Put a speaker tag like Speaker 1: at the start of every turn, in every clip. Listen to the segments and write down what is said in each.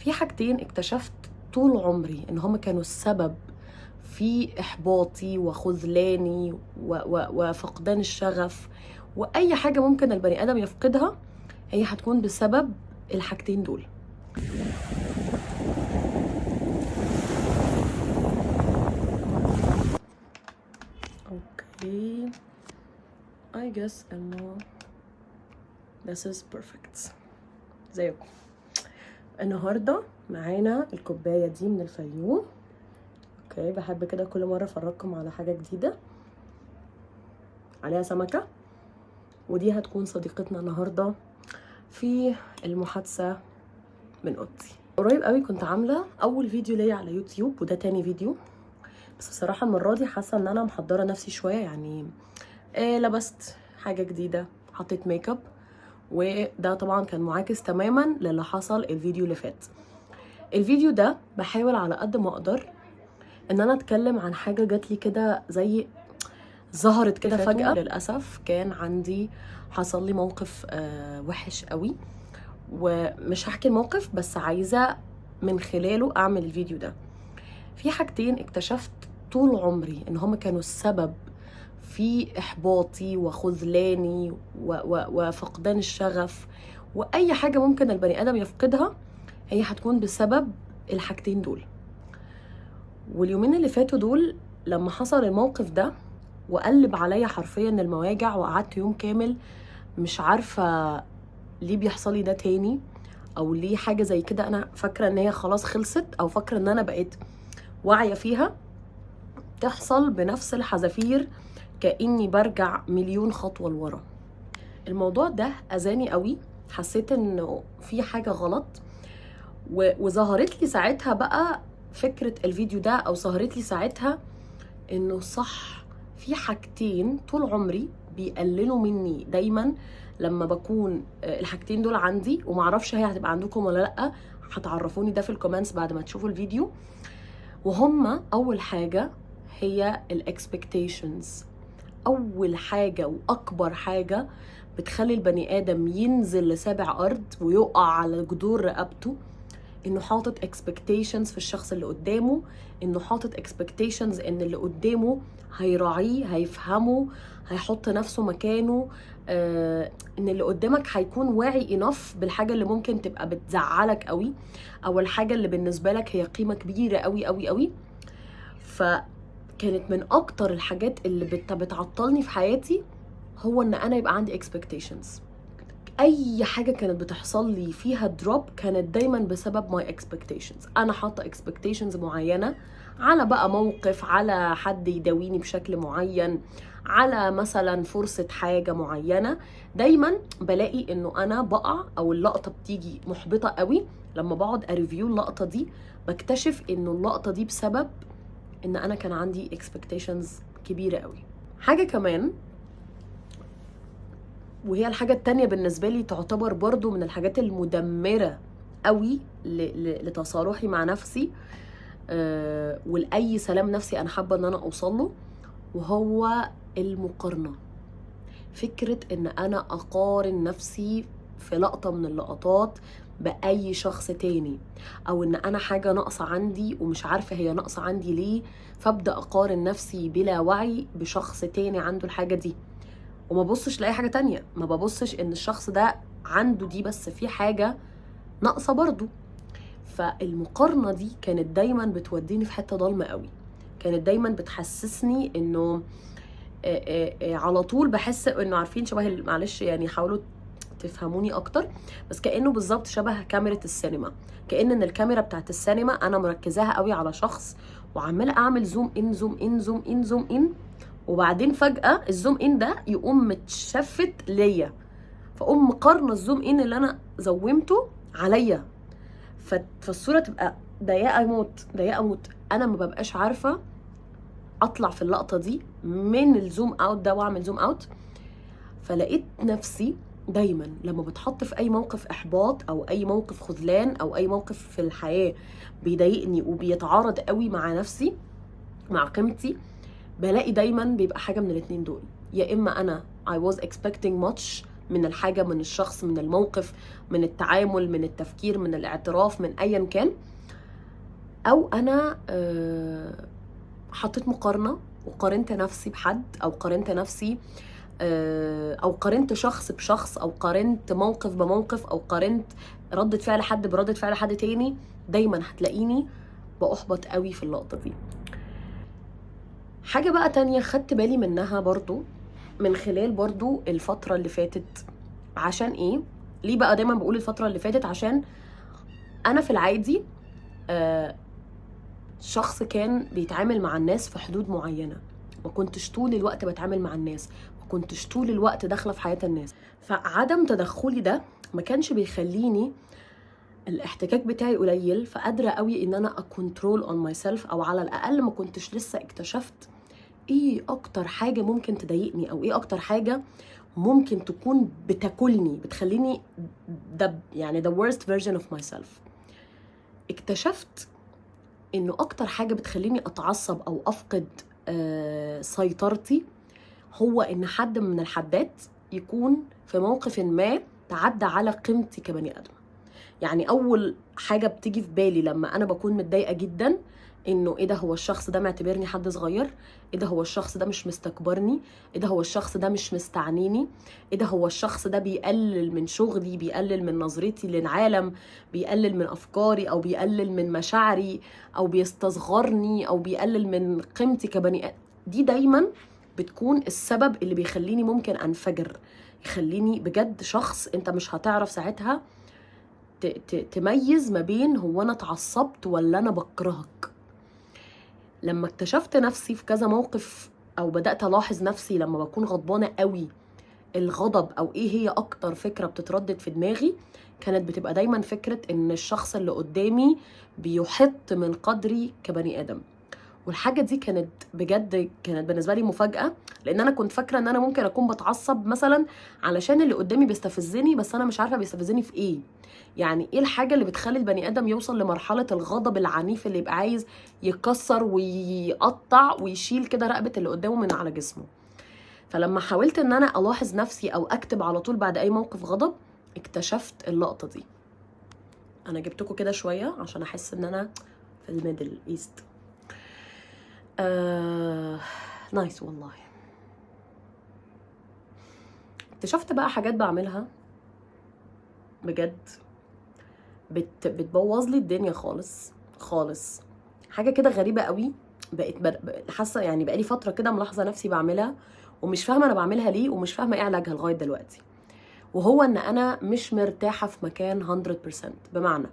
Speaker 1: في حاجتين اكتشفت طول عمري ان هما كانوا السبب في احباطي وخذلاني وفقدان الشغف، واي حاجه ممكن البني ادم يفقدها هي هتكون بسبب الحاجتين دول. اوكي I guess انه this is perfect. زيكم النهارده معانا الكوبايه دي من الفيوم. اوكي بحب كده كل مره افرجكم على حاجه جديده عليها سمكه، ودي هتكون صديقتنا النهارده في المحادثه من اوضتي. قريب قوي كنت عامله اول فيديو ليا على يوتيوب، وده تاني فيديو، بس بصراحه المره دي حاسه ان انا محضره نفسي شويه، يعني لبست حاجه جديده، حطيت ميك اب، وده طبعا كان معاكس تماما للي حصل الفيديو اللي فات. الفيديو ده بحاول على قد ما اقدر ان انا اتكلم عن حاجه جات لي كده، زي ظهرت كده فجاه. للاسف كان عندي حصل لي موقف وحش قوي، ومش هحكي الموقف بس عايزه من خلاله اعمل الفيديو ده. في حاجتين اكتشفت طول عمري ان هما كانوا السبب في احباطي وخذلاني وفقدان الشغف، واي حاجه ممكن البني ادم يفقدها هي هتكون بسبب الحاجتين دول. واليومين اللي فاتوا دول لما حصل الموقف ده وقلب عليا حرفيا المواجع، وقعدت يوم كامل مش عارفه ليه بيحصل لي ده تاني، او ليه حاجه زي كده انا فاكره ان هي خلاص خلصت، او فاكره ان انا بقيت واعيه فيها، تحصل بنفس الحذافير كأني برجع مليون خطوة لورا. الموضوع ده أذاني قوي، حسيت انه في حاجة غلط، وظهرت لي ساعتها بقى فكرة الفيديو ده، او ظهرت لي ساعتها انه صح، في حاجتين طول عمري بيقللوا مني دايما لما بكون الحاجتين دول عندي، ومعرفش هي هتبقى عندكم ولا لأ، هتعرفوني ده في الكومنتس بعد ما تشوفوا الفيديو. وهما اول حاجة هي الاكسبكتيشنز. اول حاجه واكبر حاجه بتخلي البني ادم ينزل لسابع ارض ويقع على جذور رقبته، انه حاطط expectations في الشخص اللي قدامه، انه حاطط expectations ان اللي قدامه هيراعيه، هيفهمه، هيحط نفسه مكانه، ان اللي قدامك هيكون واعي enough بالحاجه اللي ممكن تبقى بتزعلك قوي، او الحاجه اللي بالنسبه لك هي قيمه كبيره قوي قوي قوي. كانت من اكتر الحاجات اللي بتعطلني في حياتي هو ان انا يبقى عندي expectations. اي حاجه كانت بتحصل لي فيها دروب كانت دايما بسبب my expectations. انا حاطه expectations معينه على بقى موقف، على حد يداويني بشكل معين، على مثلا فرصه حاجه معينه. دايما بلاقي انه انا بقع، او اللقطه بتيجي محبطه قوي. لما بقعد اريفيو اللقطه دي بكتشف انه اللقطه دي بسبب ان انا كان عندي expectations كبيرة قوي. حاجة كمان، وهي الحاجة التانية بالنسبة لي تعتبر برضو من الحاجات المدمرة قوي لتصالحي مع نفسي ولأي سلام نفسي انا حابة ان انا اوصله، وهو المقارنة. فكرة ان انا اقارن نفسي في لقطة من اللقطات بأي شخص تاني، او ان انا حاجة ناقصة عندي ومش عارفة هي ناقصة عندي ليه، فابدأ اقارن نفسي بلا وعي بشخص تاني عنده الحاجة دي، وما ببصش لأي حاجة تانية. ما ببصش ان الشخص ده عنده دي بس في حاجة ناقصة برضو. فالمقارنة دي كانت دايما بتوديني في حتة ضلمة قوي، كانت دايما بتحسسني انه على طول بحس انه عارفين شبه، معلش يعني حاولوا تفهموني اكتر، بس كانه بالظبط شبه كاميرا السينما. ان الكاميرا بتاعت السينما انا مركزاها قوي على شخص، وعماله اعمل زوم ان زوم ان زوم ان زوم ان، وبعدين فجاه الزوم ان ده يقوم متشفت ليا، فاقوم مقارنه الزوم ان اللي انا زومته عليا، فالصوره تبقى ضيقه موت ضيقه موت. انا ما ببقاش عارفه اطلع في اللقطه دي من الزوم اوت ده واعمل زوم اوت. فلقيت نفسي دايما لما بتحط في اي موقف احباط، او اي موقف خذلان، او اي موقف في الحياه بيضايقني وبيتعارض قوي مع نفسي، مع قيمتي، بلاقي دايما بيبقى حاجه من الاتنين دول. يا اما انا I was expecting much من الحاجه، من الشخص، من الموقف، من التعامل، من التفكير، من الاعتراف، من ايا كان، او انا حطيت مقارنه وقارنت نفسي بحد، او قارنت نفسي او قارنت شخص بشخص، او قارنت موقف بموقف، او قارنت ردة فعل حد بردة فعل حد تاني، دايما هتلاقيني بأحبط قوي في اللقطة دي. حاجة بقى تانية خدت بالي منها برضو من خلال برضو الفترة اللي فاتت. عشان ايه؟ ليه بقى دايما بقول الفترة اللي فاتت؟ عشان انا في العادي شخص كان بيتعامل مع الناس في حدود معينة، ما كنتش طول الوقت بتعامل مع الناس، ما كنتش طول الوقت داخلة في حياة الناس. فعدم تدخلي ده ما كانش بيخليني الاحتكاك بتاعي قليل، فقادرة قوي ان انا اكونترول اون ماي سيلف، او على الاقل ما كنتش لسه اكتشفت ايه اكتر حاجة ممكن تضايقني، او ايه اكتر حاجة ممكن تكون بتاكلني بتخليني يعني the worst version of myself. اكتشفت انه اكتر حاجة بتخليني اتعصب او افقد سيطرتي هو ان حد من الحدات يكون في موقف ما تعدى على قيمتي كبني ادم. يعني اول حاجة بتيجي في بالي لما انا بكون متضايقة جدا انه ايه ده، هو الشخص ده معتبرني حد صغير، ايه ده هو الشخص ده مش مستكبرني، ايه ده هو الشخص ده مش مستعنيني، ايه ده هو الشخص ده بيقلل من شغلي، بيقلل من نظرتي للعالم، بيقلل من افكاري، او بيقلل من مشاعري، او بيستصغرني، او بيقلل من قيمتي كبني ادم. دي دايما بتكون السبب اللي بيخليني ممكن انفجر، يخليني بجد شخص انت مش هتعرف ساعتها تميز ما بين هو انا اتعصبت ولا انا بكرهك. لما اكتشفت نفسي في كذا موقف، او بدأت الاحظ نفسي لما بكون غضبانة قوي، الغضب او ايه هي اكتر فكرة بتتردد في دماغي، كانت بتبقى دايما فكرة ان الشخص اللي قدامي بيحط من قدري كبني ادم. والحاجة دي كانت بجد كانت بالنسبة لي مفاجأة، لان انا كنت فاكرة ان انا ممكن اكون بتعصب مثلا علشان اللي قدامي بيستفزني، بس انا مش عارفة بيستفزني في ايه. يعني ايه الحاجة اللي بتخلي البني ادم يوصل لمرحلة الغضب العنيف اللي يبقى عايز يكسر ويقطع ويشيل كده رقبة اللي قدامه من على جسمه؟ فلما حاولت ان انا الاحظ نفسي او اكتب على طول بعد اي موقف غضب، اكتشفت اللقطة دي. انا جبتكم كده شوية عشان احس ان انا في الميدل ايست. نايس والله. اكتشفت بقى حاجات بعملها بجد بتبوظ لي الدنيا خالص خالص. حاجه كده غريبه قوي، بقيت حاسه يعني بقالي فتره كده ملاحظه نفسي بعملها، ومش فاهمه انا بعملها ليه، ومش فاهمه ايه علاجها لغايه دلوقتي. وهو ان انا مش مرتاحه في مكان 100%. بمعنى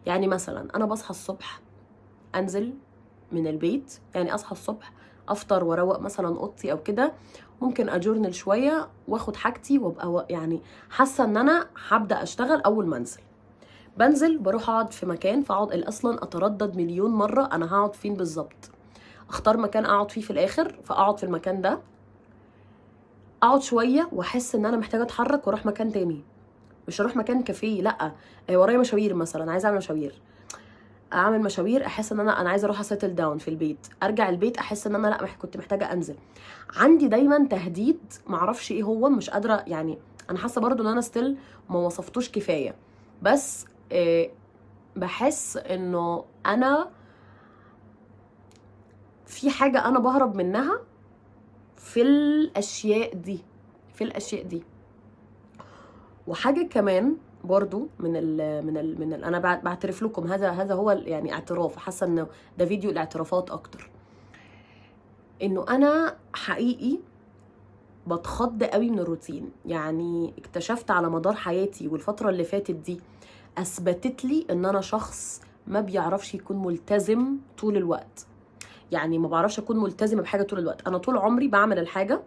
Speaker 1: يعني مثلا انا بصحى الصبح انزل من البيت، يعني اصحى الصبح افطر واروق مثلا اوضتي او كده، ممكن اجورنل شويه واخد حاجتي وابقى يعني حاسه ان انا هبدا اشتغل. اول ما بنزل بروح اقعد في مكان، فاقعد اصلا اتردد مليون مره انا هقعد فين بالظبط، اختار مكان اقعد فيه في الاخر، فاقعد في المكان ده، اقعد شويه واحس ان انا محتاجه اتحرك واروح مكان تاني. مش اروح مكان كافيه، لا، ورايا مشاوير مثلا، عايزه اعمل مشاوير، احس ان انا عايزه اروح اسيتل داون في البيت، ارجع البيت احس ان انا لا كنت محتاجه انزل. عندي دايما تهديد معرفش ايه هو، مش قادره يعني. انا حاسه برضو ان انا ستيل ما وصفتوش كفايه، بس بحس انه انا في حاجه انا بهرب منها في الاشياء دي. وحاجه كمان برضو من انا بعترف لكم، هذا هو يعني اعتراف، حاسه انه ده فيديو الاعترافات اكتر، انه انا حقيقي بتخض قوي من الروتين. يعني اكتشفت على مدار حياتي والفتره اللي فاتت دي اثبتت لي ان انا شخص ما بيعرفش يكون ملتزم طول الوقت. يعني ما بعرفش اكون ملتزمه بحاجه طول الوقت. انا طول عمري بعمل الحاجه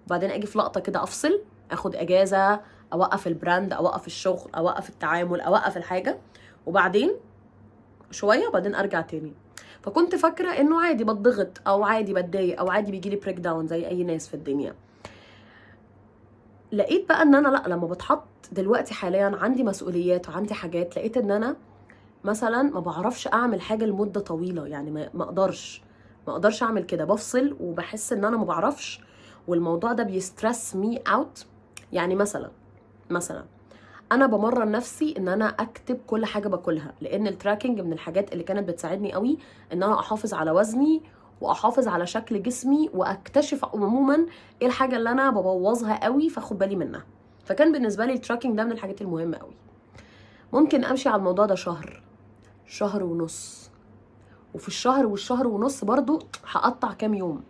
Speaker 1: وبعدين اجي في لقطه كده افصل، اخد اجازه، اوقف البراند، اوقف الشغل، اوقف التعامل، اوقف الحاجه، وبعدين شويه وبعدين ارجع تاني. فكنت فاكره انه عادي بتضغط، او عادي بتضايق، او عادي بيجيلي بريك داون زي اي ناس في الدنيا. لقيت بقى ان انا لا، لما بتحط دلوقتي حاليا عندي مسؤوليات وعندي حاجات، لقيت ان انا مثلا ما بعرفش اعمل حاجه لمده طويله. يعني ما اقدرش اعمل كده، بفصل وبحس ان انا ما بعرفش، والموضوع ده بيسترس مي اوت. يعني مثلا مثلا انا بمرن نفسي ان انا اكتب كل حاجه باكلها، لان التراكنج من الحاجات اللي كانت بتساعدني قوي ان انا احافظ على وزني واحافظ على شكل جسمي، واكتشف عموما ايه الحاجه اللي انا ببوظها قوي فاخد بالي منها. فكان بالنسبه لي التراكنج ده من الحاجات المهمه قوي. ممكن امشي على الموضوع ده شهر ونص، وفي الشهر والشهر ونص برضو هقطع كام يوم.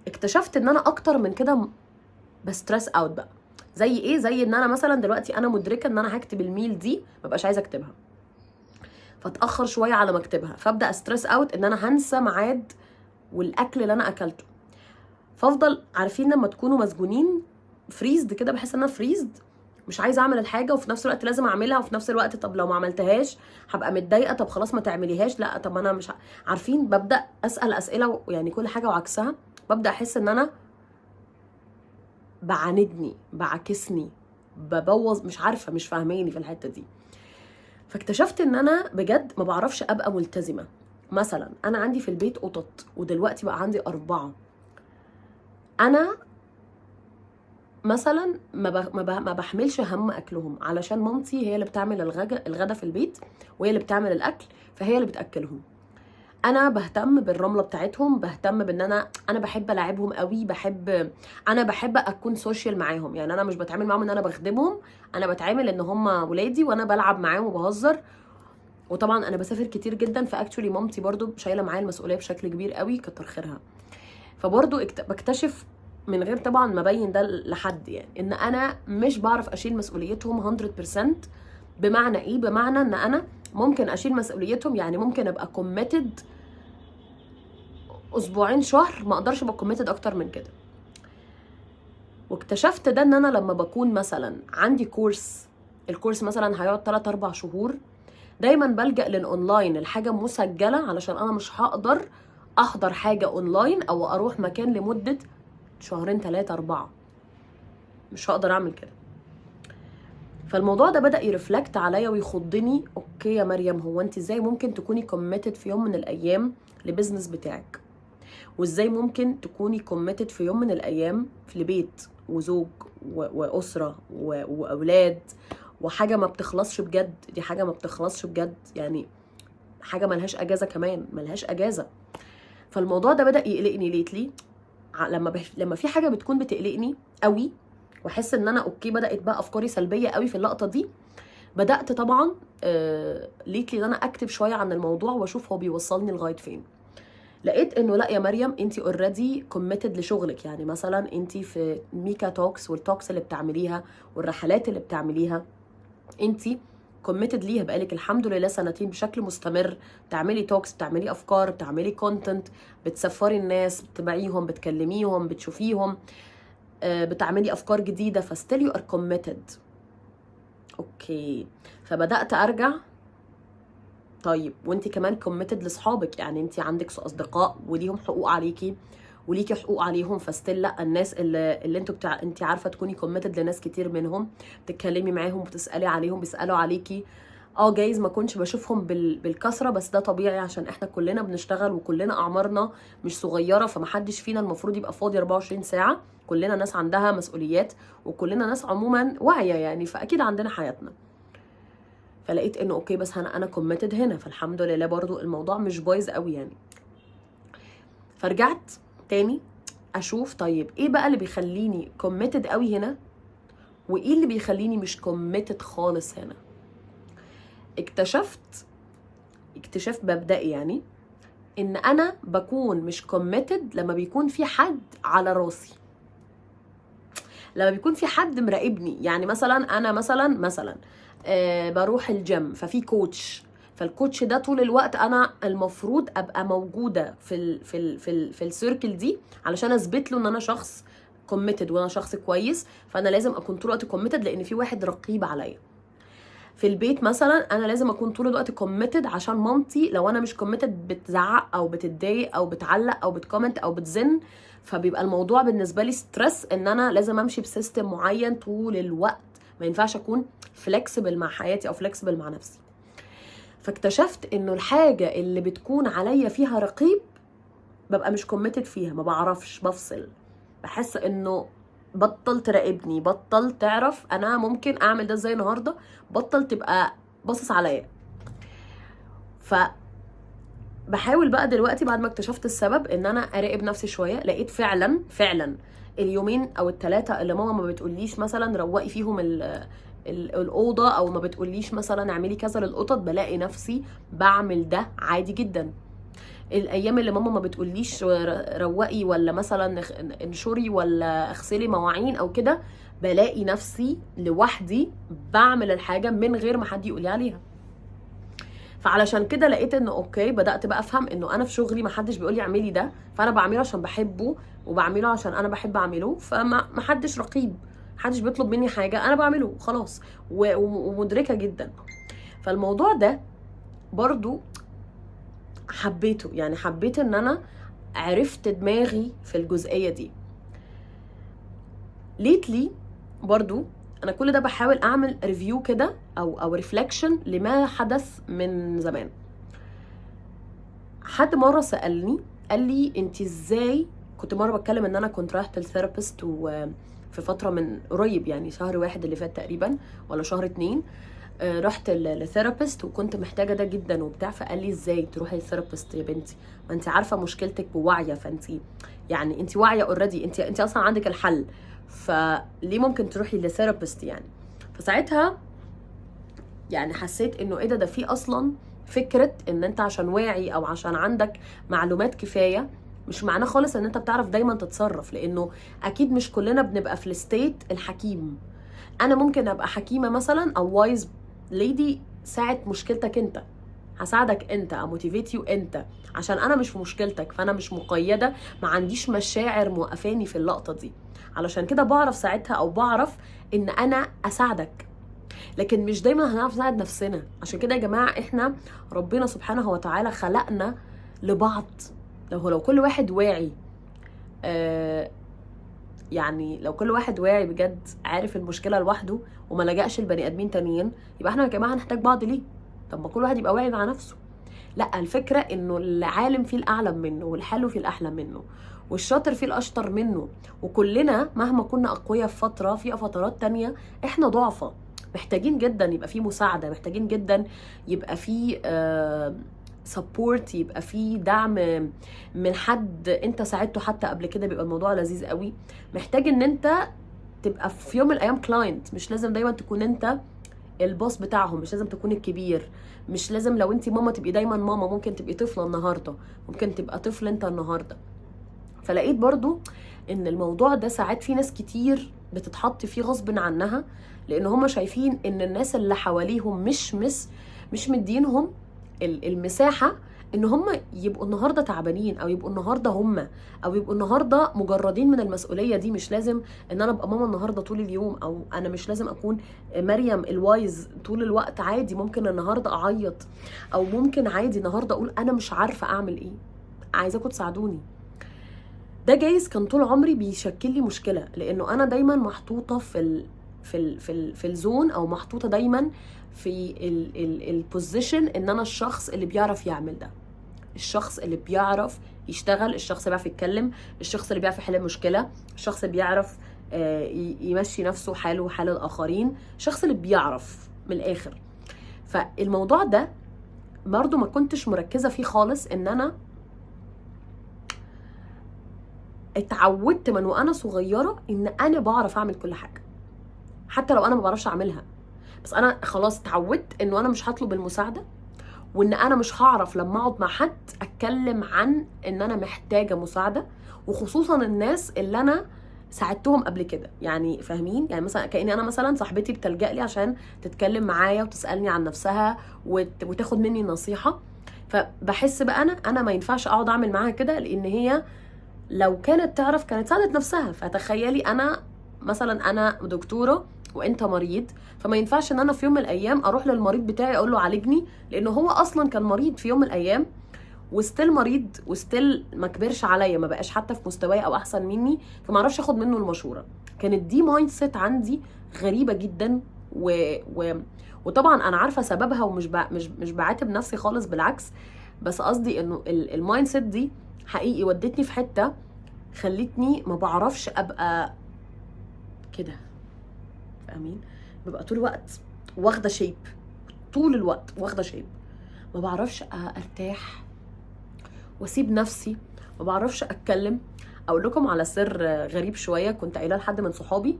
Speaker 1: اكتشفت ان انا اكتر من كده بستريس اوت بقى. زي ايه؟ زي ان انا مثلا دلوقتي انا مدركه ان انا هكتب الميل دي مبقاش عايزه اكتبها، فاتاخر شويه على ما اكتبها، فابدا استريس اوت ان انا هنسى ميعاد والاكل اللي انا اكلته. فافضل، عارفين لما تكونوا مسجونين فريزد كده، بحس ان انا فريزد مش عايزه اعمل الحاجه وفي نفس الوقت لازم اعملها، وفي نفس الوقت طب لو ما عملتهاش هبقى متضايقه، طب خلاص ما تعمليهاش، لا طب انا مش عارفين. ببدا اسال اسئله يعني كل حاجه وعكسها. ببدا احس ان انا بعاندني، بعكسني، ببوظ، مش عارفه، مش فاهماني في الحته دي. فاكتشفت ان انا بجد ما بعرفش ابقى ملتزمه. مثلا انا عندي في البيت قطط، ودلوقتي بقى عندي 4. انا مثلا ما بحملش هم اكلهم، علشان مامتي هي اللي بتعمل الغدا في البيت، وهي اللي بتعمل الاكل، فهي اللي بتاكلهم. انا بهتم بالرمله بتاعتهم، بهتم بان انا بحب العبهم قوي، انا بحب اكون سوشيال معاهم. يعني انا مش بتعامل معاهم ان انا بخدمهم، انا بتعامل ان هم ولادي وانا بلعب معاهم وبهزر. وطبعا انا بسافر كتير جدا، فاكتشولي مامتي برضو شايله معايا المسؤوليه بشكل كبير قوي، كتر خيرها. فبرضو بكتشف من غير طبعا ما ابين ده لحد، يعني ان انا مش بعرف اشيل مسؤوليتهم 100%. بمعنى ايه؟ بمعنى ان انا ممكن اشيل مسؤوليتهم، يعني ممكن ابقى كوميتد اسبوعين شهر، ما اقدرش ابقى كوميتد اكتر من كده. واكتشفت ده ان انا لما بكون مثلا عندي الكورس مثلا هيقعد 3-4 شهور، دايما بلجأ للاونلاين، الحاجه مسجله، علشان انا مش هقدر احضر حاجه اونلاين او اروح مكان لمده 2 3 4، مش هقدر اعمل كده. فالموضوع ده بدأ يرفلكت عليا ويخضني. اوكي يا مريم، هو انت ازاي ممكن تكوني كوميتد في يوم من الايام لبزنس بتاعك؟ وازاي ممكن تكوني كوميتد في يوم من الايام في بيت وزوج واسره واولاد، وحاجه ما بتخلصش بجد؟ دي حاجه ما بتخلصش بجد، يعني حاجه ملهاش اجازه، كمان ملهاش اجازه. فالموضوع ده بدأ يقلقني ليتلي. لما في حاجه بتكون بتقلقني قوي واحس ان انا اوكي، بدأت بقى افكاري سلبيه قوي في اللقطه دي، بدأت طبعا ليتلي ان انا اكتب شويه عن الموضوع واشوف هو بيوصلني لغايه فين. لقيت انه لا يا مريم، انت اوريدي كوميتد لشغلك. يعني مثلا انت في ميكا توكس والتوكس اللي بتعمليها والرحلات اللي بتعمليها، انت كوميتد ليها بقالك الحمد لله 2 بشكل مستمر. بتعملي توكس، بتعملي افكار، بتعملي كونتنت، بتسفري الناس، بتتابعيهم، بتكلميهم، بتشوفيهم، بتعملي افكار جديده، فستيل يو ار كوميتد. اوكي، فبدات ارجع. طيب وانت كمان كوميتد لاصحابك، يعني انت عندك اصدقاء وليهم حقوق عليكي وليكي حقوق عليهم، فستيل لا، الناس اللي انتوا انت عارفه تكوني كوميتد لناس كتير منهم، بتتكلمي معاهم وبتسالي عليهم، بيسالوا عليكي. جايز ما كنتش بشوفهم بالكثره، بس ده طبيعي عشان احنا كلنا بنشتغل وكلنا اعمارنا مش صغيره، فمحدش فينا المفروض يبقى فاضي 24 ساعه. كلنا ناس عندها مسؤوليات، وكلنا ناس عموما واعيه يعني، فاكيد عندنا حياتنا. فلقيت انه اوكي، بس انا كوميتد هنا، فالحمد لله برضو الموضوع مش بايظ قوي يعني. فرجعت تاني اشوف طيب ايه بقى اللي بيخليني كوميتد قوي هنا، وايه اللي بيخليني مش كوميتد خالص هنا. اكتشاف مبدئي يعني، ان انا بكون مش كوميتد لما بيكون في حد على راسي، لما بيكون في حد مراقبني. يعني مثلا انا مثلا بروح الجيم، ففي كوتش، فالكوتش ده طول الوقت انا المفروض ابقى موجوده في السيركل دي علشان اثبت له ان انا شخص كوميتد وانا شخص كويس. فانا لازم اكون طول الوقت كوميتد لان في واحد رقيب عليا. في البيت مثلا انا لازم اكون طول الوقت كوميتد عشان مامتي لو انا مش كوميتد بتزعق او بتتضايق او بتعلق او بتكومنت او بتزن، فبيبقى الموضوع بالنسبه لي ستريس ان انا لازم امشي بسيستم معين طول الوقت. ما ينفعش اكون فلكسبل مع حياتي او فلكسبل مع نفسي. فاكتشفت انه الحاجه اللي بتكون عليا فيها رقيب ببقى مش كوميتد فيها، ما بعرفش، بفصل، بحس انه بطل تراقبني، بطل تعرف انا ممكن اعمل ده ازاي النهارده، بطل تبقى باصص عليا. ف بحاول بقى دلوقتي بعد ما اكتشفت السبب ان انا اراقب نفسي شويه. لقيت فعلا اليومين او الثلاثه اللي ماما ما بتقوليش مثلا روقي فيهم الاوضه، او ما بتقوليش مثلا اعملي كذا للقطط، بلاقي نفسي بعمل ده عادي جدا. الايام اللي ماما ما بتقوليش روقي ولا مثلا انشري ولا اغسلي مواعين او كده، بلاقي نفسي لوحدي بعمل الحاجه من غير ما حد يقولي عليها. فعلشان كده لقيت انه اوكي، بدات بقى افهم انه انا في شغلي ما حدش بيقول لي اعملي ده، فانا بعمله عشان بحبه وبعمله عشان انا بحب اعمله، فما حدش رقيب، محدش بيطلب مني حاجه، انا بعمله خلاص ومدركه جدا. فالموضوع ده برضو حبيته، يعني حبيت ان انا عرفت دماغي في الجزئيه دي. ليتلي برضو انا كل ده بحاول اعمل ريفيو كده او ريفلكشن لما حدث من زمان. حد مره سالني قال لي انت ازاي، كنت مره بتكلم ان انا كنت رايحه للثيرابيست وفي فتره من قريب، يعني شهر 1 اللي فات تقريبا ولا شهر 2، رحت للثيرابيست وكنت محتاجه ده جدا وبتاع. فقال لي ازاي تروحي للثيرابيست يا بنتي، ما انت عارفه مشكلتك وواعيه، فانت يعني انت واعيه اوريدي، انت اصلا عندك الحل، فليه ممكن تروحي للثيرابيست يعني. فساعتها يعني حسيت انه ايه ده في اصلا فكره ان انت عشان واعي او عشان عندك معلومات كفايه مش معناه خالص ان انت بتعرف دايما تتصرف، لانه اكيد مش كلنا بنبقى في الستيت الحكيم. انا ممكن ابقى حكيمه مثلا او وايز ليدي ساعه مشكلتك انت، هساعدك انت، اموتيفيت يو انت، عشان انا مش في مشكلتك، فانا مش مقيده، ما عنديش مشاعر موقفاني في اللقطه دي، علشان كده بعرف ساعتها او بعرف ان انا اساعدك. لكن مش دايما هنعرف نساعد نفسنا. عشان كده يا جماعه احنا ربنا سبحانه وتعالى خلقنا لبعض. لو كل واحد واعي، يعني لو كل واحد واعي بجد عارف المشكله لوحده وما لجأش لبني ادمين تانيين، يبقى احنا يا جماعه هنحتاج بعض ليه؟ طب ما كل واحد يبقى واعي مع نفسه. لا، الفكره انه العالم فيه الاعلم منه، والحلو فيه الاحلى منه، والشاطر فيه الاشطر منه، وكلنا مهما كنا اقوياء في فتره، في فترات تانية احنا ضعفة، محتاجين جدا يبقى فيه مساعده، محتاجين جدا يبقى فيه سبورت، يبقى فيه دعم من حد انت ساعدته حتى قبل كده، بيبقى الموضوع لذيذ قوي. محتاج ان انت تبقى في يوم من الايام كلاينت، مش لازم دايما تكون انت البوس بتاعهم، مش لازم تكون الكبير، مش لازم لو انت ماما تبقي دايما ماما، ممكن تبقي طفله النهارده، ممكن تبقى طفل انت النهارده. فلقيت برضو ان الموضوع ده ساعات في ناس كتير بتتحط فيه غصب عنها، لان هم شايفين ان الناس اللي حواليهم مش مدينهم المساحه ان هم يبقوا النهارده تعبانين، او يبقوا النهارده او يبقوا النهارده مجردين من المسؤوليه دي. مش لازم ان انا ابقى ماما النهارده طول اليوم، او انا مش لازم اكون مريم الوايز طول الوقت. عادي ممكن النهارده اعيط، او ممكن عادي النهارده اقول انا مش عارفه اعمل ايه، عايزاكم تساعدوني. ده جايز كان طول عمري بيشكل لي مشكله، لانه انا دايما محطوطه في الزون، او محطوطه دايما في البوزيشن ان انا الشخص اللي بيعرف يعمل ده، الشخص اللي بيعرف يشتغل، الشخص اللي بيعرف يتكلم، الشخص اللي بيعرف يحل مشكله، الشخص اللي بيعرف يمشي نفسه حاله وحال الاخرين، الشخص اللي بيعرف من الاخر. فالموضوع ده برضو ما كنتش مركزه فيه خالص، ان انا اتعودت من وانا صغيره ان انا بعرف اعمل كل حاجه، حتى لو انا ما بعرفش اعملها، بس انا خلاص اتعودت انه انا مش هطلب المساعده، وان انا مش هعرف لما اقعد مع حد اتكلم عن ان انا محتاجه مساعده، وخصوصا الناس اللي انا ساعدتهم قبل كده. يعني فاهمين؟ يعني مثلا كأني انا مثلا صاحبتي بتلجأ لي عشان تتكلم معايا وتسالني عن نفسها وتاخد مني نصيحه، فبحس بقى انا ما ينفعش اقعد اعمل معاها كده، لان هي لو كانت تعرف كانت ساعدت نفسها. فتخيلي انا مثلا انا دكتوره وانت مريض، فما ينفعش ان انا في يوم من الايام اروح للمريض بتاعي اقول له عالجني، لانه هو اصلا كان مريض في يوم من الايام، وستيل مريض، وستيل ما كبرش عليا، ما بقاش حتى في مستواي او احسن مني، فما اعرفش اخد منه المشوره. كانت دي مايند سيت عندي غريبه جدا، وطبعا انا عارفه سببها، ومش مش بعاتب نفسي خالص، بالعكس، بس قصدي انه المايند سيت دي حقيقي ودتني في حته خلتني ما بعرفش ابقى كده، فاهمين؟ ببقى طول الوقت واخده شيب، طول الوقت واخده شيب، ما بعرفش ارتاح واسيب نفسي، ما بعرفش اتكلم. اقول لكم على سر غريب شويه، كنت قايله لحد من صحابي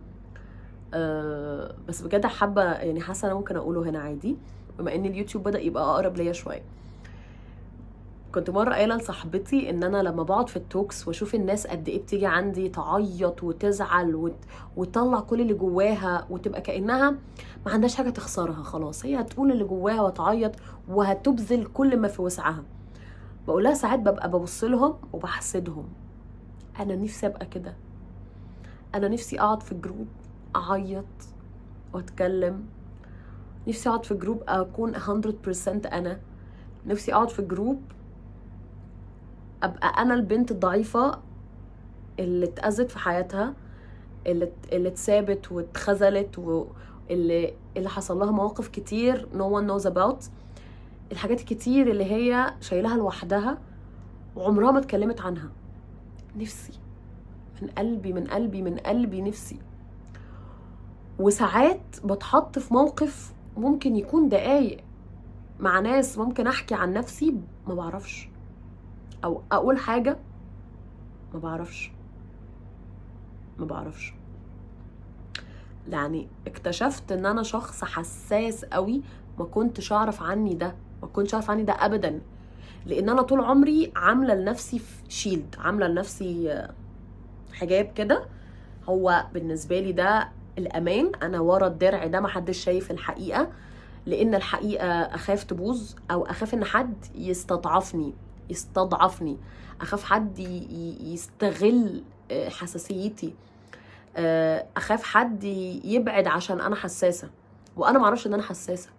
Speaker 1: بس بجد حابه يعني حاسه انا ممكن اقوله هنا عادي بما ان اليوتيوب بدا يبقى اقرب ليا شويه. كنت مره قايله لصاحبتي ان انا لما بقعد في التوكس واشوف الناس قد ايه بتيجي عندي تعيط وتزعل وتطلع كل اللي جواها وتبقى كانها ما عندهاش حاجه تخسرها، خلاص هي هتقول اللي جواها وتعيط وهتبذل كل ما في وسعها، بقولها ساعات ببقى ببص لهم وبحسدهم. انا نفسي ابقى كده، انا نفسي اقعد في الجروب اعيط واتكلم، نفسي اقعد في جروب اكون 100% انا، نفسي اقعد في جروب ابقى انا البنت الضعيفه اللي اتأذت في حياتها، اللي اتسابت واتخذلت اللي حصل لها مواقف كتير no one knows about، الحاجات الكتير اللي هي شايلها لوحدها وعمرها ما اتكلمت عنها. نفسي من قلبي من قلبي من قلبي نفسي. وساعات بتحط في موقف ممكن يكون دقايق مع ناس ممكن احكي عن نفسي ما بعرفش، او اقول حاجة ما بعرفش. يعني اكتشفت ان انا شخص حساس قوي، ما كنتش اعرف عني ده، ابدا، لان انا طول عمري عامله لنفسي شيلد، عامله لنفسي حجاب كده، هو بالنسبه لي ده الامان، انا ورا الدرع ده محدش شايف الحقيقه، لان الحقيقه اخاف تبوظ، او اخاف ان حد يستضعفني، اخاف حد يستغل حساسيتي، اخاف حد يبعد عشان انا حساسه، وانا معرفش ان انا حساسه.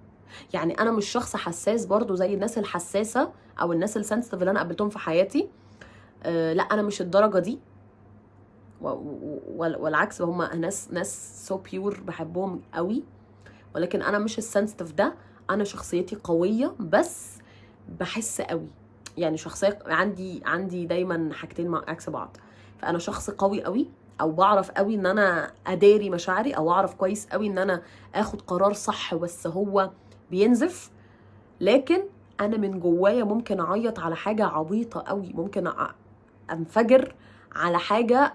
Speaker 1: يعني انا مش شخص حساس برضو زي الناس الحساسه او الناس السنسيتيف اللي انا قابلتهم في حياتي، لا انا مش الدرجه دي، والعكس، هم ناس سو بيور بحبهم قوي، ولكن انا مش السنسيتيف ده، انا شخصيتي قويه بس بحس قوي، يعني شخصيه عندي دايما حاجتين مع عكس بعض، فانا شخص قوي قوي، او بعرف قوي ان انا اداري مشاعري، او اعرف كويس قوي ان انا اخد قرار صح بس هو بينزف، لكن انا من جوايا ممكن اعيط على حاجه عبيطه قوي، ممكن انفجر على حاجه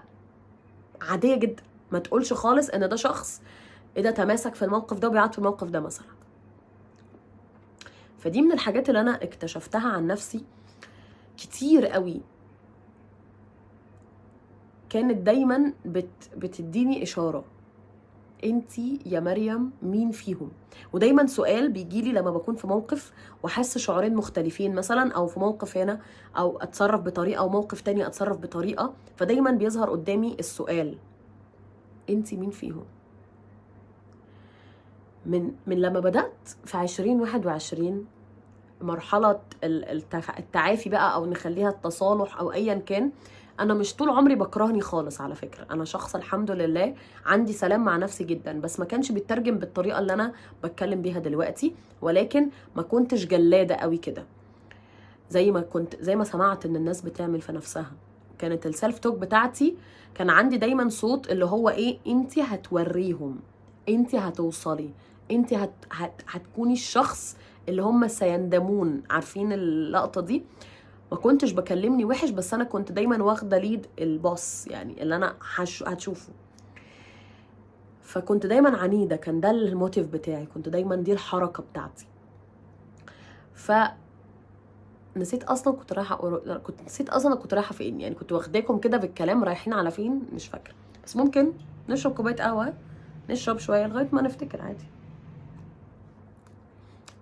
Speaker 1: عاديه جدا، ما تقولش خالص ان ده شخص ايه ده تماسك في الموقف ده وبيعيط في الموقف ده مثلا. فدي من الحاجات اللي انا اكتشفتها عن نفسي كتير قوي، كانت دايما بتديني اشاره، انتي يا مريم مين فيهم؟ ودايما سؤال بيجيلي لما بكون في موقف واحس شعورين مختلفين مثلا، او في موقف هنا او اتصرف بطريقه وموقف تاني اتصرف بطريقه، فدايما بيظهر قدامي السؤال انتي مين فيهم؟ من لما بدأت في 2021 مرحلة التعافي بقى، او نخليها التصالح او ايا كان، انا مش طول عمري بكرهني خالص على فكرة، انا شخص الحمد لله عندي سلام مع نفسي جدا، بس ما كانش بيترجم بالطريقة اللي انا بتكلم بيها دلوقتي، ولكن ما كنتش جلادة قوي كده زي ما سمعت ان الناس بتعمل في نفسها. كانت السلف توك بتاعتي كان عندي دايما صوت اللي هو ايه، انتي هتوريهم، انتي هتوصلي، انتي هتكوني الشخص اللي هم سيندمون، عارفين اللقطة دي؟ ما كنتش بكلمني وحش، بس انا كنت دايما واخده ليد الباص، يعني اللي انا هتشوفه، فكنت دايما عنيده، كان ده الموتيف بتاعي، كنت دايما دي الحركه بتاعتي. نسيت اصلا كنت رايحه فين، يعني كنت واخداكم كده بالكلام رايحين على فين مش فاكره، بس ممكن نشرب كوبايه قهوه، نشرب شويه لغايه ما نفتكر عادي.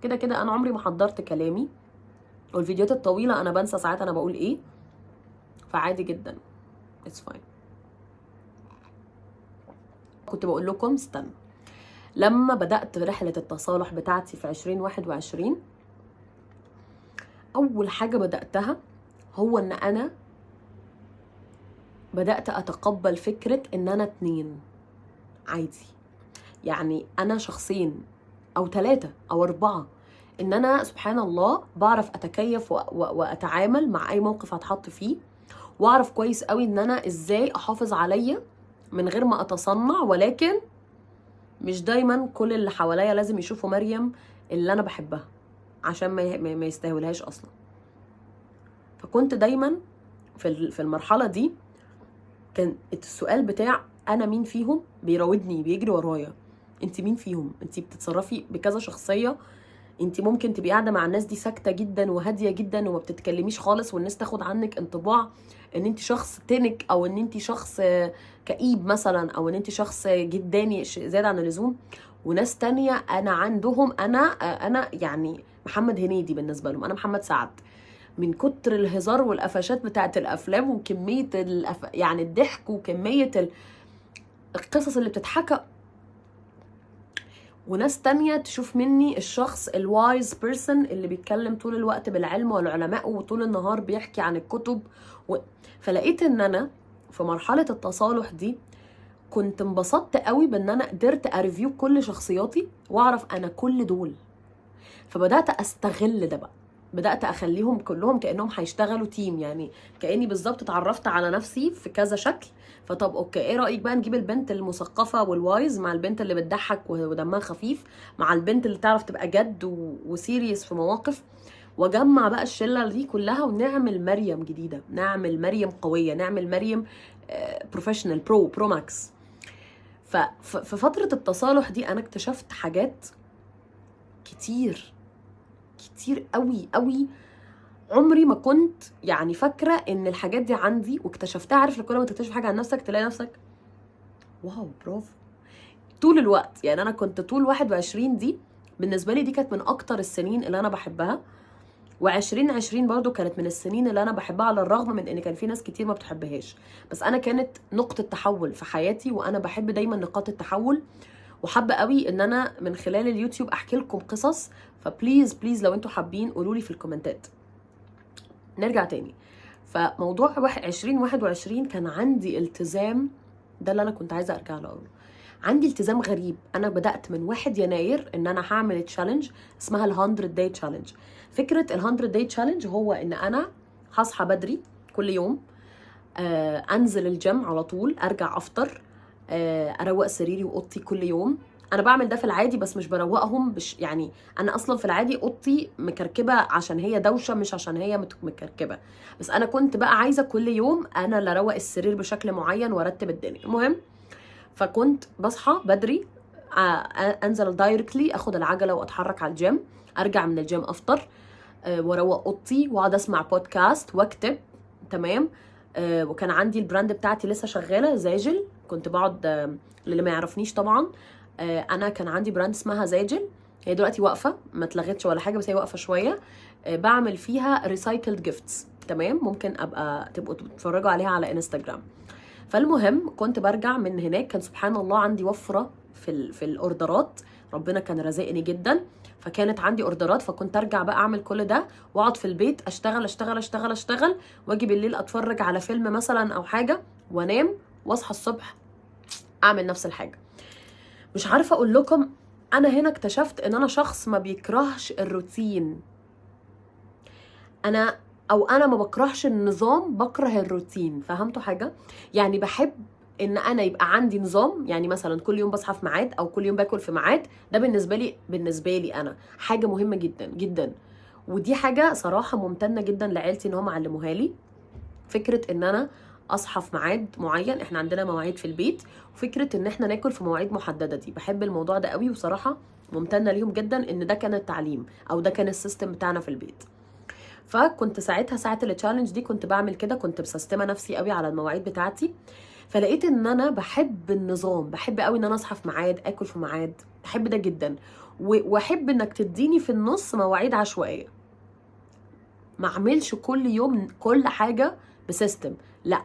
Speaker 1: كده انا عمري ما حضرت كلامي، والفيديوهات الطويله انا بنسى ساعات انا بقول ايه، فعادي جدا it's fine. كنت بقول لكم استنى، لما بدأت رحلة التصالح بتاعتي في 2021 أول حاجة بدأتها هو إن أنا بدأت أتقبل فكرة إن أنا 2 عادي، يعني أنا شخصين أو 3 أو 4، إن أنا سبحان الله بعرف أتكيف وأتعامل مع أي موقف هتحط فيه، وأعرف كويس قوي إن أنا إزاي أحافظ عليا من غير ما اتصنع، ولكن مش دايما كل اللي حواليا لازم يشوفوا مريم اللي انا بحبها عشان ما يستهولهاش اصلا. فكنت دايما في المرحله دي كان السؤال بتاع انا مين فيهم بيراودني بيجري ورايا. انت مين فيهم؟ انت بتتصرفي بكذا شخصيه، انت ممكن تبقي قاعده مع الناس دي ساكته جدا وهاديه جدا وما بتتكلميش خالص، والناس تاخد عنك انطباع ان انت شخص تنك، او ان انت شخص كئيب مثلا، او ان انت شخص جداني زياده عن اللزوم. وناس تانية انا عندهم انا يعني محمد هنيدي بالنسبه لهم، انا محمد سعد، من كتر الهزار والقفشات بتاعت الافلام وكميه يعني الضحك وكميه القصص اللي بتتحكى. وناس تانية تشوف مني الشخص الوايز بيرسون اللي بيتكلم طول الوقت بالعلم والعلماء وطول النهار بيحكي عن الكتب فلقيت ان انا في مرحلة التصالح دي كنت انبسطت قوي بان انا قدرت اريفيو كل شخصياتي واعرف انا كل دول. فبدأت استغل ده بقى، بدأت اخليهم كلهم كأنهم هيشتغلوا تيم، يعني كأني بالظبط اتعرفت على نفسي في كذا شكل. فطب اوكي، ايه رأيك بقى نجيب البنت المثقفة والوايز مع البنت اللي بتضحك ودمها خفيف مع البنت اللي تعرف تبقى جد وسيريس في مواقف، واجمع بقى الشلة دي كلها ونعمل مريم جديدة، نعمل مريم قوية، نعمل مريم بروفيشنال برو ماكس. ففي فترة التصالح دي انا اكتشفت حاجات كتير قوي قوي عمري ما كنت يعني فاكره ان الحاجات دي عندي، واكتشفتها. عارف كل ما تكتشف حاجه عن نفسك تلاقي نفسك واو برافو طول الوقت. يعني انا كنت طول 21 دي بالنسبه لي دي كانت من اكتر السنين اللي انا بحبها، و2020 برضو كانت من السنين اللي انا بحبها على الرغم من ان كان في ناس كتير ما بتحبهاش، بس انا كانت نقطه تحول في حياتي، وانا بحب دايما نقاط التحول، وحابه قوي ان انا من خلال اليوتيوب احكي لكم قصص. فبليز بليز لو انتوا حابين قولوا لي في الكومنتات. نرجع تاني، فموضوع 2021 كان عندي التزام، ده اللي انا كنت عايزه ارجع له اقوله. عندي التزام غريب. انا بدات من 1 يناير ان انا هعمل تشالنج اسمها ال100 داي تشالنج. فكره ال100 داي تشالنج هو ان انا هصحى بدري كل يوم، انزل الجيم على طول، ارجع افطر، اروق سريري واوضتي كل يوم. انا بعمل ده في العادي بس مش بروقهم، يعني انا اصلا في العادي اوضتي مكركبه عشان هي دوشه مش عشان هي مكركبه، بس انا كنت بقى عايزه كل يوم انا اللي اروق السرير بشكل معين وارتب الدنيا. المهم فكنت بصحى بدري، انزل دايركتلي اخد العجله واتحرك على الجيم، ارجع من الجيم افطر، واروق اوضتي واقعد اسمع بودكاست واكتب. تمام. وكان عندي البراند بتاعتي لسه شغاله زاجل، كنت بقعد اللي ما يعرفنيش طبعا انا كان عندي براند اسمها زاجل، هي دلوقتي واقفه ما اتلغتش ولا حاجه بس هي واقفه شويه، بعمل فيها ريسايكلد جيفتس. تمام، ممكن ابقى تبقوا تتفرجوا عليها على انستجرام. فالمهم كنت برجع من هناك، كان سبحان الله عندي وفره في الاوردرات، ربنا كان رازقني جدا، فكانت عندي اوردرات، فكنت ارجع بقى اعمل كل ده واقعد في البيت اشتغل اشتغل اشتغل اشتغل، واجي بالليل اتفرج على فيلم مثلا او حاجه وانام، واصحى الصبح اعمل نفس الحاجه. مش عارفه اقول لكم، انا هنا اكتشفت ان انا شخص ما بيكرهش الروتين. انا ما بكرهش النظام، بكره الروتين. فهمتوا حاجه؟ يعني بحب ان انا يبقى عندي نظام، يعني مثلا كل يوم بصحى في ميعاد او كل يوم باكل في ميعاد، ده بالنسبه لي انا حاجه مهمه جدا جدا. ودي حاجه صراحه ممتنه جدا لعيلتي ان هم علموها لي، فكره ان انا اصحى في ميعاد معين، احنا عندنا مواعيد في البيت، وفكره ان احنا ناكل في مواعيد محدده، دي بحب الموضوع ده قوي، وصراحه ممتنه ليهم جدا ان ده كان التعليم او ده كان السيستم بتاعنا في البيت. فكنت ساعتها ساعه التشالنج دي كنت بعمل كده، كنت مسستمه نفسي قوي على المواعيد بتاعتي، فلقيت ان انا بحب النظام، بحب قوي ان انا اصحى في ميعاد، اكل في ميعاد، بحب ده جدا. واحب انك تديني في النص مواعيد عشوائيه، ما اعملش كل يوم كل حاجه بسيستم، لا،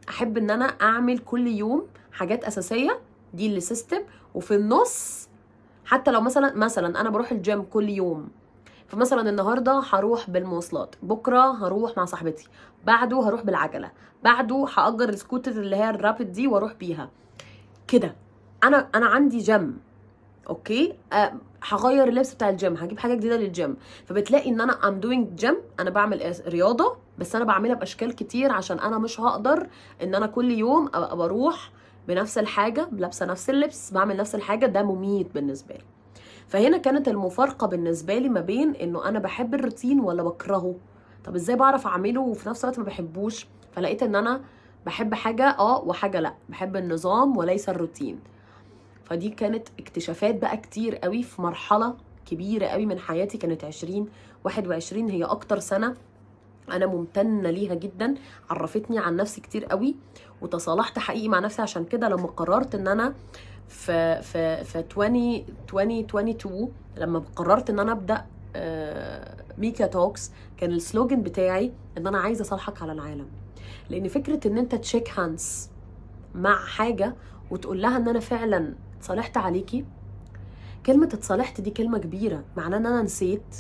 Speaker 1: احب ان انا اعمل كل يوم حاجات اساسيه دي اللي سيستم، وفي النص حتى لو مثلا انا بروح الجيم كل يوم، فمثلا النهارده هروح بالمواصلات، بكره هروح مع صاحبتي، بعده هروح بالعجله، بعده هاجر السكوتر اللي هي الرابid دي واروح بيها كده. انا عندي جيم، اوكي، هغير اللبس بتاع الجيم، هجيب حاجه جديده للجيم، فبتلاقي ان انا ام دوينج جيم، انا بعمل رياضه، بس انا بعملها باشكال كتير عشان انا مش هقدر ان انا كل يوم ابقى بروح بنفس الحاجه، لابسه نفس اللبس، بعمل نفس الحاجه، ده مميت بالنسبه لي. فهنا كانت المفارقه بالنسبه لي ما بين انه انا بحب الروتين ولا بكرهه. طب ازاي بعرف اعمله وفي نفس الوقت ما بحبوش؟ فلقيت ان انا بحب حاجه وحاجه لا، بحب النظام وليس الروتين. فدي كانت اكتشافات بقى كتير قوي في مرحله كبيره قوي من حياتي. كانت 2021 هي اكتر سنه انا ممتنه ليها جدا، عرفتني عن نفسي كتير قوي وتصالحت حقيقي مع نفسي. عشان كده لما قررت ان انا في 2022 لما قررت ان انا ابدا ميكا توكس، كان السلوجن بتاعي ان انا عايزه اصالحك على العالم. لان فكره ان انت تشيك هاندز مع حاجه وتقول لها ان انا فعلا اتصالحت عليكي، كلمه اتصالحت دي كلمه كبيره، معناه ان انا نسيت،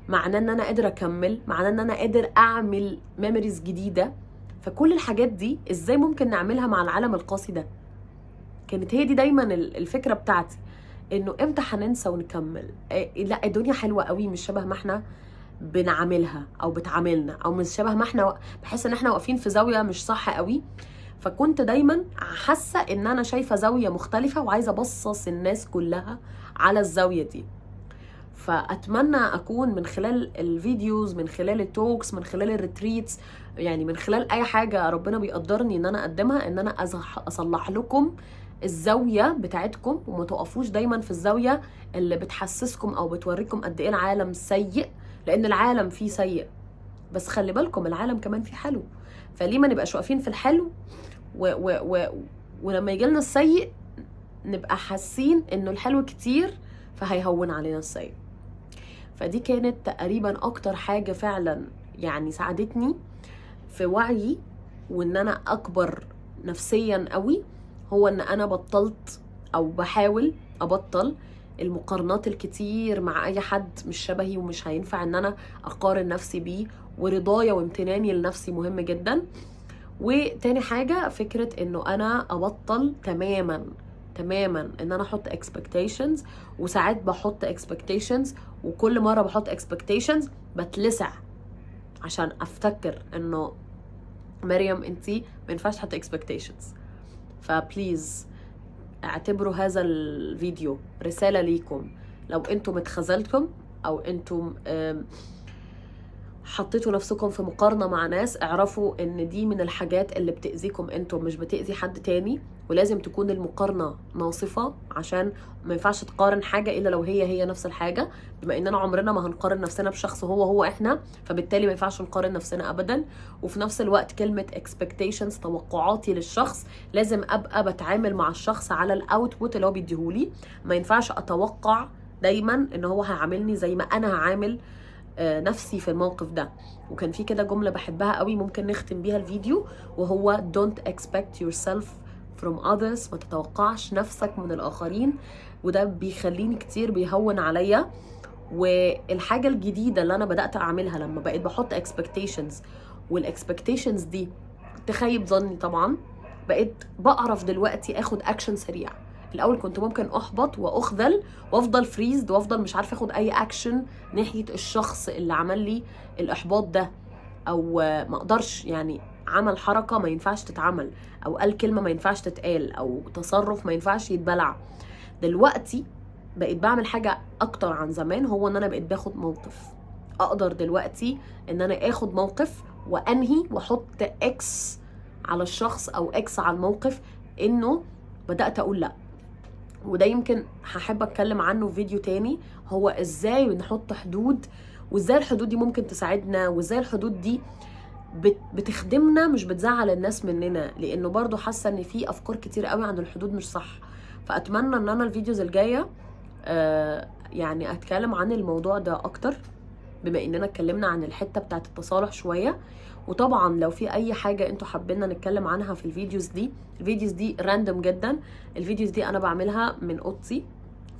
Speaker 1: معناه ان انا قادر اكمل، معناه ان انا قادر اعمل ميموريز جديده. فكل الحاجات دي ازاي ممكن نعملها مع العالم القاسي ده؟ كانت هي دي دايما الفكره بتاعتي، انه امتى هننسى ونكمل؟ لا الدنيا حلوه قوي، مش شبه ما احنا بنعاملها او بتعاملنا، او مش شبه ما احنا بحس ان احنا واقفين في زاويه مش صح قوي. فكنت دايما حاسه ان انا شايفه زاويه مختلفه وعايزه ابصص الناس كلها على الزاويه دي. فاتمنى اكون من خلال الفيديوز، من خلال التوكس، من خلال الريتريتس، يعني من خلال اي حاجه ربنا بيقدرني ان انا اقدمها، ان انا اصلح لكم الزاويه بتاعتكم، وما تقفوش دايما في الزاويه اللي بتحسسكم او بتوريكم قد ايه العالم سيء. لان العالم فيه سيء، بس خلي بالكم العالم كمان فيه حلو. فليه ما نبقاش واقفين في الحلو ولما يجي لنا السيء نبقى حاسين انه الحلو كتير فهيهون علينا السيء. فدي كانت تقريبا اكتر حاجة فعلا يعني ساعدتني في وعيي وان انا اكبر نفسيا قوي، هو ان انا بطلت او بحاول ابطل المقارنات الكتير مع اي حد مش شبهي ومش هينفع ان انا اقارن نفسي بيه، ورضايا وامتناني لنفسي مهم جدا. وتاني حاجة فكرة انه انا ابطل تماما ان انا احط expectations. وساعات بحط expectations وكل مرة بحط expectations بتلسع عشان افتكر انه مريم انتي ما ينفعش تحط expectations. فبليز اعتبروا هذا الفيديو رسالة ليكم، لو انتم اتخذلتم او انتم حطيتوا نفسكم في مقارنة مع ناس، اعرفوا ان دي من الحاجات اللي بتأذيكم انتم، مش بتأذي حد تاني. ولازم تكون المقارنة ناصفة، عشان ما ينفعش تقارن حاجة الا لو هي نفس الحاجة. بما اننا عمرنا ما هنقارن نفسنا بشخص هو احنا، فبالتالي ما ينفعش نقارن نفسنا ابدا. وفي نفس الوقت كلمة expectations، توقعاتي للشخص، لازم ابقى بتعامل مع الشخص على الاوتبوت اللي هو بيديهولي. ما ينفعش اتوقع دايما ان هو هيعاملني زي ما انا هعامل نفسي في الموقف ده. وكان في كده جملة بحبها قوي ممكن نختم بيها الفيديو، وهو don't expect yourself from others، ما تتوقعش نفسك من الآخرين. وده بيخليني كتير بيهون عليا. والحاجة الجديدة اللي أنا بدأت أعملها لما بقيت بحط expectations، والexpectations دي تخيب ظني طبعا، بقيت بقرف دلوقتي اخد اكشن سريع. الاول كنت ممكن احبط واخذل وافضل فريزد وافضل مش عارفه اخد اي اكشن ناحيه الشخص اللي عمل لي الاحباط ده، او ما اقدرش يعني عمل حركه ما ينفعش تتعمل، او قال كلمه ما ينفعش تتقال، او تصرف ما ينفعش يتبلع. دلوقتي بقيت بعمل حاجه اكتر عن زمان، هو ان انا بقيت باخد موقف. اقدر دلوقتي ان انا اخد موقف وانهي واحط اكس على الشخص او اكس على الموقف، انه بدأت اقول لا. وده يمكن هحب اتكلم عنه في فيديو تاني، هو ازاي نحط حدود، وازاي الحدود دي ممكن تساعدنا، وازاي الحدود دي بتخدمنا مش بتزعل الناس مننا. لانه برضو حاسه ان في افكار كتير قوي عن الحدود مش صح. فاتمنى ان انا الفيديوز الجايه يعني اتكلم عن الموضوع ده اكتر، بما اننا اتكلمنا عن الحته بتاعت التصالح شويه. وطبعا لو في اي حاجه انتوا حابين نتكلم عنها في الفيديوز دي راندوم جدا. الفيديوز دي انا بعملها من اوضتي،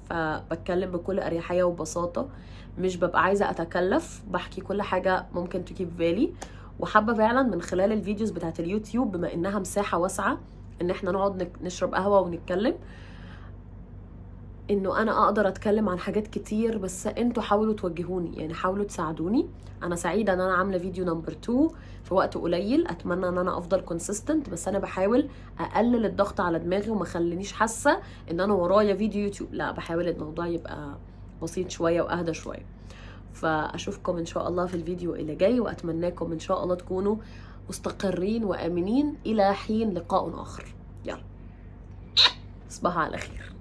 Speaker 1: فبتكلم بكل اريحيه وبساطه، مش ببقى عايزه اتكلف، بحكي كل حاجه ممكن تجي في بالي. وحابه فعلا من خلال الفيديوز بتاعت اليوتيوب، بما انها مساحه واسعه ان احنا نقعد نشرب قهوه ونتكلم، انه انا اقدر اتكلم عن حاجات كتير، بس انتوا حاولوا توجهوني، يعني حاولوا تساعدوني. انا سعيده ان انا عامله فيديو نمبر 2 في وقت قليل. اتمنى ان انا افضل كونسيستنت، بس انا بحاول اقلل الضغط على دماغي وما خلينيش حاسه ان انا ورايا فيديو يوتيوب. لا، بحاول الموضوع يبقى بسيط شويه واهدى شويه. فاشوفكم ان شاء الله في الفيديو اللي جاي، واتمناكم ان شاء الله تكونوا مستقرين وامنين الى حين لقاء اخر. يلا، تصبحوا على خير.